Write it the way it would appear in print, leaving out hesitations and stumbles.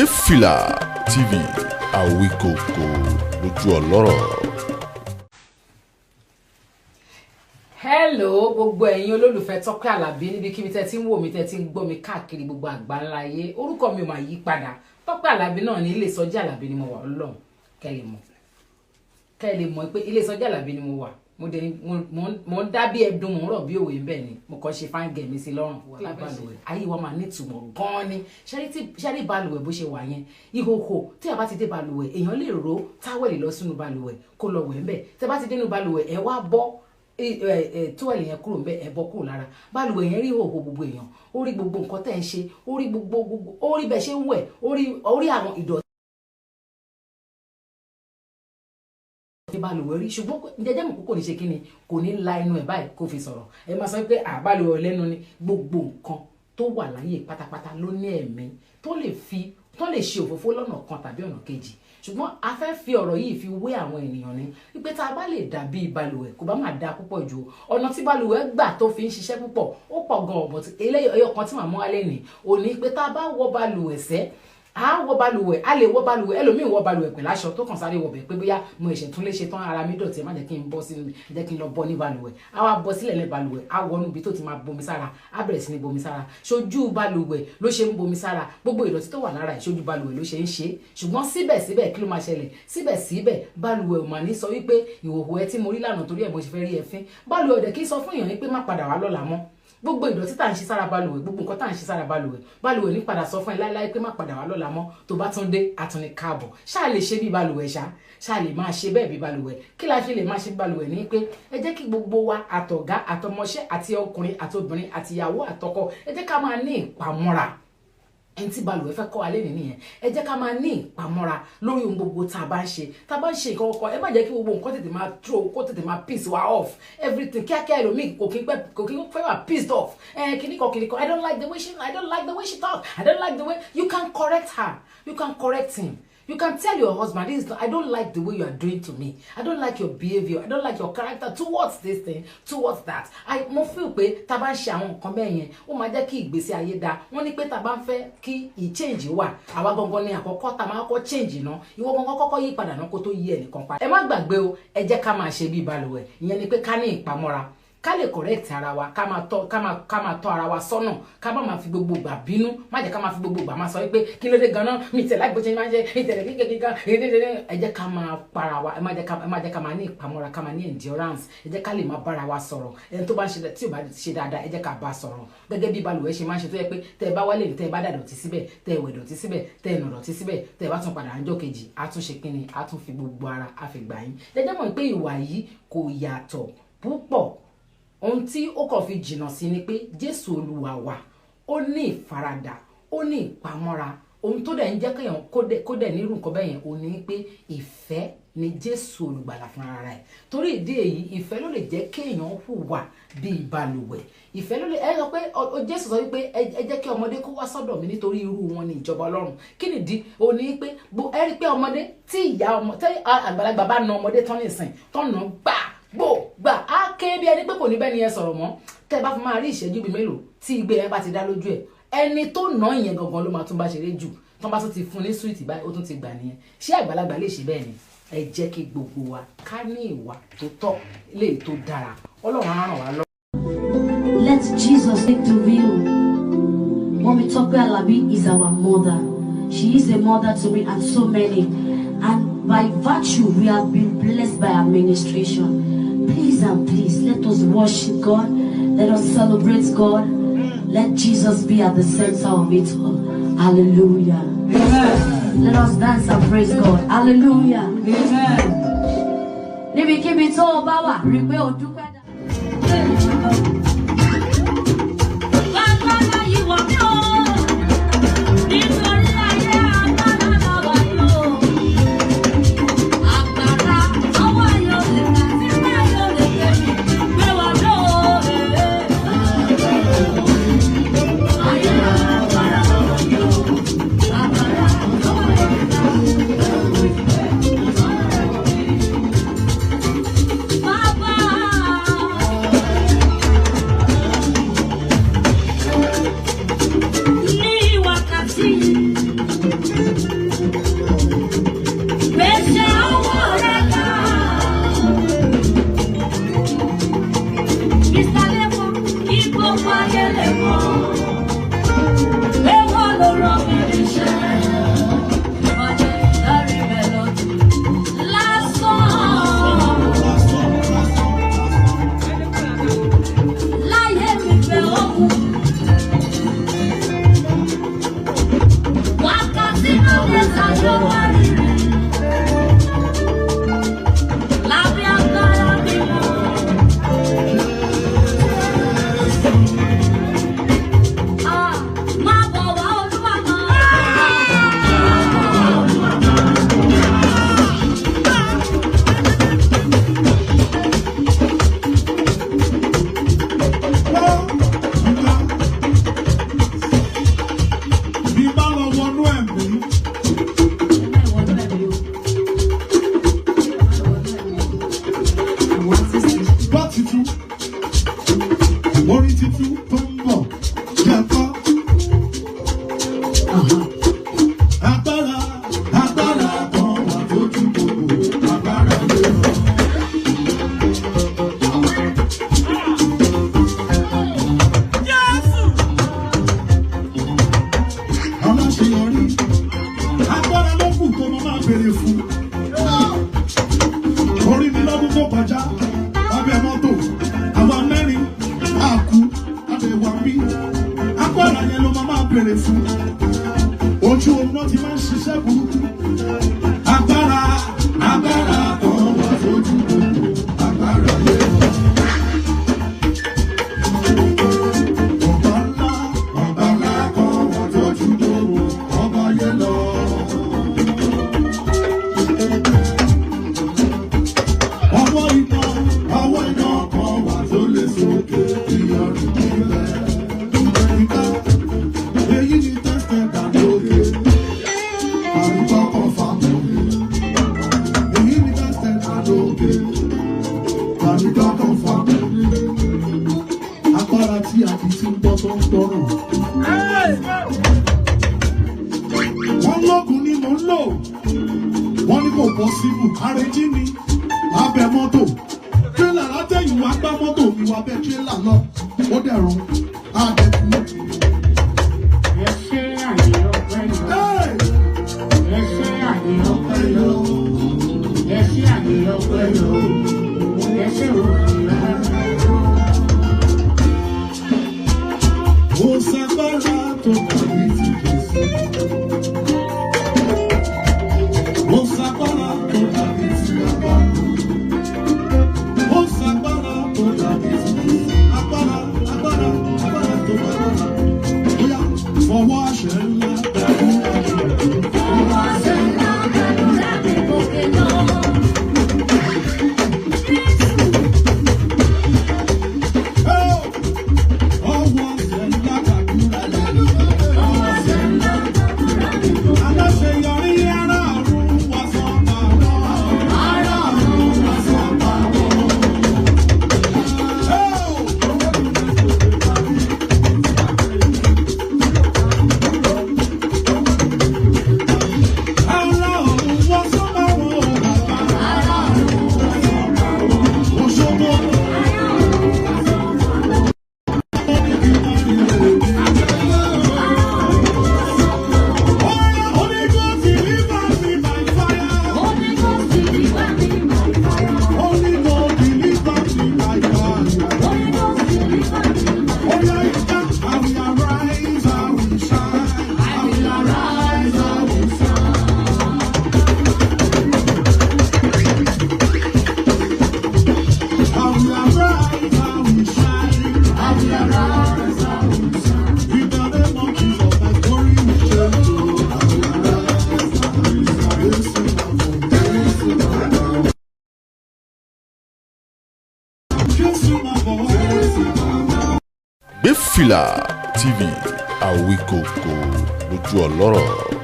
Alefila TV Awikoko lójú ọlọ́rọ̀. Hello gbogbo ẹ̀yin olólùfẹ́ Tọ́pẹ́ Àlàbí níbikíbi tẹ́ ti ń wò mí tẹ́ ti ń gbọ́ mi káàkiri gbogbo àgbáńlá ayé. Orúkọ mi ò máa yí padà. Tọ́pẹ́ Àlàbí náà ní Ilé Ìsọjí Àlàbí ni mo wà Ọlọ́run kẹ́ lè mọ̀ pé Ilé Ìsọjí Àlàbí ni mo wà. Mo ń dá bí ẹdun mo ń rọ̀ bí òwe bẹ́ẹ̀ ni mo kàn ṣe fáńgẹ̀ mi sí lọ́rùn balùwẹ̀ ayé wa máa nítumọ̀ gan-an ni ṣẹ́rí balùwẹ̀ bó ṣe wà yẹn ìhòhò tí a bá ti dé balùwẹ̀ èèyàn lè ro táwẹ̀lì lọ sínú balùwẹ̀ kó lọ wẹ̀ ń bẹ̀ tẹ́ bá ti dénú balùwẹ̀ ẹ wá bọ́ tuwẹ̀lì yẹn kúrò ń bẹ̀ ẹ bọ́ kúrò lára balùwẹ̀ yẹn rí ìhòhò gbogbo èèyàn ó rí gbogbo nǹkan tẹ́ ń ṣe ó rí gbogbo ó rí bẹ́ẹ̀ ṣe ń wẹ̀ ó rí àwọn ìdọ̀tí balùwẹ̀ rí ṣùgbọ́n jẹjẹ́ mọ̀ kókò ní ṣe kí ni kò ní la inú ẹ̀ báyìí kó fi sọ̀rọ̀ ẹ máa sọ pé àbálùwẹ̀ lẹ́nu ni gbogbo nǹkan tó wà láyé pátápátá ló ní ẹ̀mí tó lè ṣe òfófó lọ́nà kan tàbí ọ̀nà kejì ṣùgbọ́n a fẹ́ fi ọ̀rọ̀ yìí fi wé àwọn ènìyàn ní wípé tá a bá lè dàbí balùwẹ̀ kò bá máa da púpọ̀ jù ọ̀nà tí balùwẹ̀ gbà tó fi ń ṣiṣẹ́ púpọ̀ ó pọ̀ gan ọ̀bọ̀ eléyìí ọyọ kan tí màá mú alẹ́ nì òní pé tá a bá wọ balùwẹ̀ sẹ́ a wọ balùwẹ̀ a lè wọ balùwẹ̀ ẹlòmíì wọ balùwẹ̀ pẹ̀lú aṣọ tó kàn sáré wọbẹ̀ pé bóyá mo ẹ̀ṣẹ̀ tún lè ṣe tán ara mi dọ̀tí ẹ má jẹ́ kí n bọ́ sínú jẹ́ kí n lọ bọ́ ní balùwẹ̀ a wá bọ́ sílẹ̀ lẹ́ balùwẹ̀ a wọnú ibi tó ti máa bomi sára a bẹ̀rẹ̀ sí ní bomi sára ṣojú balùwẹ̀ ló ṣe ń bomi sára gbogbo ìdọ̀tí tó wà lára ẹ̀ ṣojú balùwẹ̀ ló ṣe ń ṣe ṣùgbọ́n síbẹ̀síbẹ̀ kí ló máa ṣẹlẹ̀ síbẹ̀síbẹ̀ balùwẹ̀ ò mà ní sọ wípé ìhòhò ẹ tí mo rí lánàá torí ẹ̀ mo ṣe fẹ́ rí ẹ fín balùwẹ̀ ọ̀dẹ̀ kì í sọ fún èèyàn wípé má padà wá lọ́la mọ́ gbogbo ìdọ̀tí tá à ń ṣe sára balùwẹ̀ gbogbo nǹkan tá à ń ṣe sára balùwẹ̀ ní padà sọ fún ẹ láíláí pé má padà wá lọ́la mọ́ tó bá tún dé àtúnni káàbọ̀ ṣáà lè ṣe bí balùwẹ̀ ṣáà lè máa ṣe bẹ́ẹ̀ bí balùwẹ̀ kí la ṣe lè máa ṣe bí balùwẹ̀ ní pé ẹ jẹ́ kí gbogbo wa àtọ̀gá àtọmọṣẹ́ àti ọkùnrin àtobìnrin àtìyàwó àtọkọ ẹ jẹ́ ká máa ní ìpamọ́ra ẹni tí balùwẹ̀ fẹ́ kọ́ alẹ́ nìyẹn ẹ jẹ́ ká máa ní ìpamọ́ra lórí ohun gbogbo tá a bá ń ṣe nǹkan ọkọ ẹ má jẹ́ kí gbogbo nǹkan tètè máa kó tètè máa piss wa off everything kíákíá ẹlòmíì kò kí ń fẹ́ wà pissed off kìnnìkan I don't like the way she talk I don't like the way you can correct her you can correct him. You can tell your husband, I don't like the way you are doing to me. I don't like your behavior. I don't like your character towards this thing, towards that. Mo feel pé tá bá ń ṣe àwọn nǹkan bẹ́ẹ̀ yẹn, ó máa jẹ́ kí ìgbésí ayé dáa. Wọ́n ní pé tá bá ń fẹ́ kí change wà, àwa gangan ni àkọ́kọ́ tá máa kọ́ change náà. Ìwọ gangan kọ́kọ́ yí padà náà kó tó yí ẹnìkan padà. Ẹ má gbàgbé o, ẹ jẹ́ ká máa ṣe bí balùwẹ̀. Ìyẹn ni pé ká ní ìpamọ́ra. Ká lè correct ara wa ká máa tọ́ ara wa sọ́nà ká má máa fi gbogbo ìgbà bínú má jẹ́ ká máa fi gbogbo ìgbà máa sọ wípé kí ló dé ganan mi tẹ̀ láì bó ṣe máa ń ṣe ìtẹ̀lẹ̀ kíkẹ́kíkà ẹ jẹ́ ká máa para wa ẹ má jẹ́ ká máa ní ìpamọ́ra ká máa ní endurance ẹ jẹ́ ká lè máa bára wa sọ̀rọ̀ ẹni tó bá ń ṣe tí ò bá ṣe dáadáa ẹ jẹ́ ká bá sọ̀rọ̀ gẹ́gẹ́ bí balùwẹ̀ ṣe máa ń ṣe tó yẹ pé tẹ́ ẹ bá wálé tẹ́ ẹ bá dàdọ̀tí síbẹ̀ tẹ́ ẹ wẹ̀dọ̀tí síbẹ̀ tẹ́ ẹ nọ̀dọ̀tí síbẹ̀ tẹ́ ẹ bá tún padà ńjọ́ kejì á tún ṣe kíni á tún fi gbogbo ara á fi gbà yín ẹ jẹ́ mọ̀ pé ìwà yìí kò yàtọ̀ púpọ̀ ohun tí ó kàn fi jìnnà sí ni pé Jésù Olúwa wa ó ní ìfaradà ó ní ìpamọ́ra ohun tó dẹ̀ ń jẹ́ kéèyàn kó dẹ̀ nírú nǹkan bẹ́ẹ̀ yẹn ó ní pé ìfẹ́ ni Jésù olùgbàlà fún ara ẹ̀ torí ìdí èyí ìfẹ́ ló lè jẹ́ kéèyàn hùwà bíi balùwẹ̀ ìfẹ́ ló lè ẹ sọ pé Jésù sọ wípé ẹ jẹ́ kí ọmọdé kó wá sọ́dọ̀ mi nítorí irú wọn ní ìjọba Ọlọ́run kí nìdí ó ní pé ẹ rí pé ọmọdé tí àgbàlagbà bá na ọmọdé tán nìsín tán nà gbà á ké bí ẹni pé kò ní bẹ́ẹ̀ ni ẹ sọ̀rọ̀ mọ́ tẹ́ bá fi máa rí ìṣẹ́jú bíi mélòó tí igbe ẹ bá ti dá lójú ẹ̀ ẹni tó nà ìyẹn gangan ló máa tún bá ṣeré jù tán bá tún ti fún ní súwìtì báyìí ó tún ti gbà nìyẹn ṣé àgbàlagbà lè ṣe bẹ́ẹ̀ ni ẹ jẹ́ kí gbogbo wa ká ní ìwà tó tọ́ léyìí tó dára Ọlọ́run á ràn wá lọ. Let Jesus take the wheel. Mommy Tọ́pẹ́ Àlàbí is our mother. She is a mother to me and so many. And by virtue, we have been blessed by our administration. Please and please, let us worship God. Let us celebrate God. Let Jesus be at the center of it all. Hallelujah. Amen. Let us dance and praise God. Hallelujah. Amen. Níbikíbi tó o bá wà, rí pé o dúpẹ́ dá. Baba Gbéfìlà TV Àwíkòkò lójú ọlọ́rọ̀.